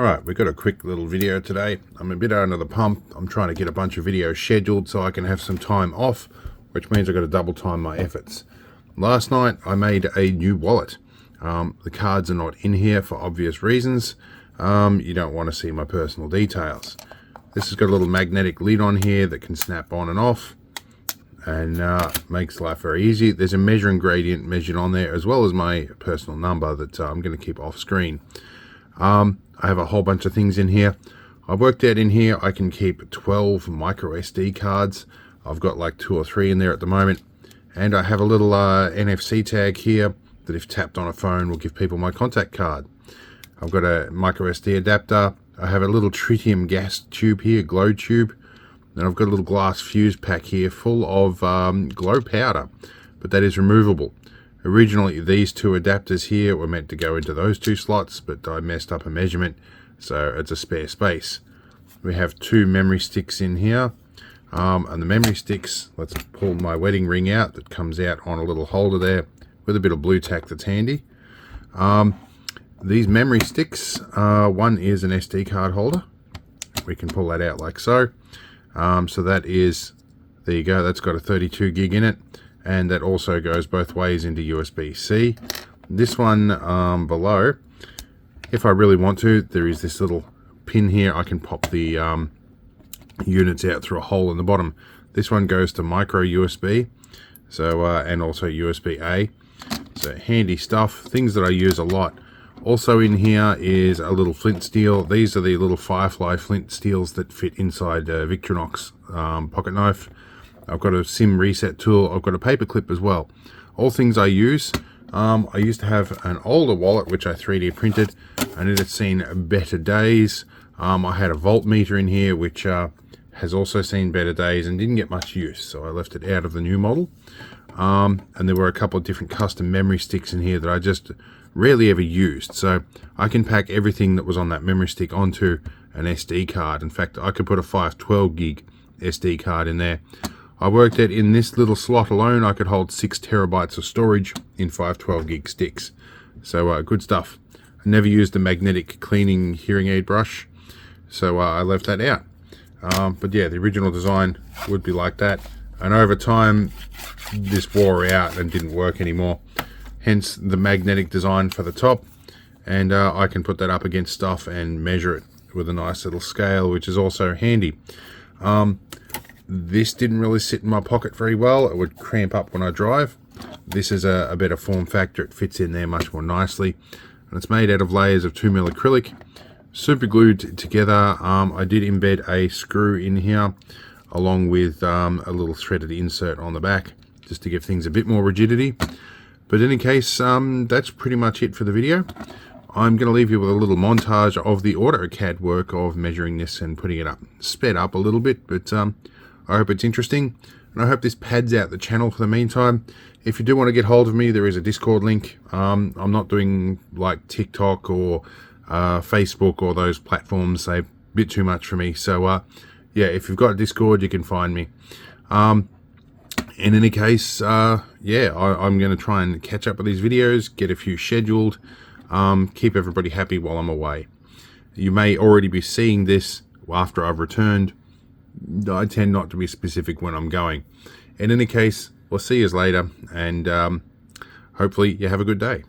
Alright, we've got a quick little video today. I'm a bit under the pump. I'm trying to get a bunch of videos scheduled so I can have some time off, which means I've got to double time my efforts. Last night I made a new wallet. The cards are not in here for obvious reasons. You don't want to see my personal details. This has got a little magnetic lid on here that can snap on and off, and makes life very easy. There's a measuring gradient measured on there, as well as my personal number that I'm going to keep off screen. I have a whole bunch of things in here. I've worked out in here I can keep 12 micro SD cards. I've got like 2 or 3 in there at the moment. And I have a little NFC tag here that if tapped on a phone will give people my contact card. I've got a micro SD adapter. I have a little tritium gas tube here, glow tube. And I've got a little glass fuse pack here full of glow powder, but that is removable. Originally these 2 adapters here were meant to go into those 2 slots, but I messed up a measurement, so it's a spare space. We have 2 memory sticks in here, and the memory sticks, let's pull my wedding ring out that comes out on a little holder there with a bit of blue tack that's handy. These memory sticks, one is an SD card holder. We can pull that out like so. So that is, there you go, that's got a 32 gig in it. And that also goes both ways into USB-C. This one below, if I really want to, there is this little pin here. I can pop the units out through a hole in the bottom. This one goes to micro USB, so and also USB-A. So handy stuff, things that I use a lot. Also in here is a little flint steel. These are the little Firefly flint steels that fit inside Victorinox pocket knife. I've got a SIM reset tool. I've got a paper clip as well. All things I use. I used to have an older wallet which I 3D printed, and it had seen better days. I had a voltmeter in here which has also seen better days and didn't get much use, so I left it out of the new model. And there were a couple of different custom memory sticks in here that I just rarely ever used, so I can pack everything that was on that memory stick onto an SD card. In fact, I could put a 512 gig SD card in there. I worked out in this little slot alone I could hold 6 terabytes of storage in 512 gig sticks. So good stuff. I never used the magnetic cleaning hearing aid brush, so I left that out. But yeah, the original design would be like that, and over time this wore out and didn't work anymore. Hence the magnetic design for the top, and I can put that up against stuff and measure it with a nice little scale, which is also handy. This didn't really sit in my pocket very well. It would cramp up when I drive. This is a better form factor. It fits in there much more nicely. And it's made out of layers of 2mm acrylic, super glued together. I did embed a screw in here, along with a little threaded insert on the back, just to give things a bit more rigidity. But in any case, that's pretty much it for the video. I'm going to leave you with a little montage of the AutoCAD work of measuring this and putting it up. Sped up a little bit, but I hope it's interesting, and I hope this pads out the channel for the meantime. If you do want to get hold of me, there is a Discord link. I'm not doing like TikTok or Facebook or those platforms. They're a bit too much for me. So yeah, if you've got a Discord, you can find me. In any case, yeah, I'm going to try and catch up with these videos, get a few scheduled, keep everybody happy while I'm away. You may already be seeing this after I've returned. I tend not to be specific when I'm going. In any case, we'll see you later, and hopefully you have a good day.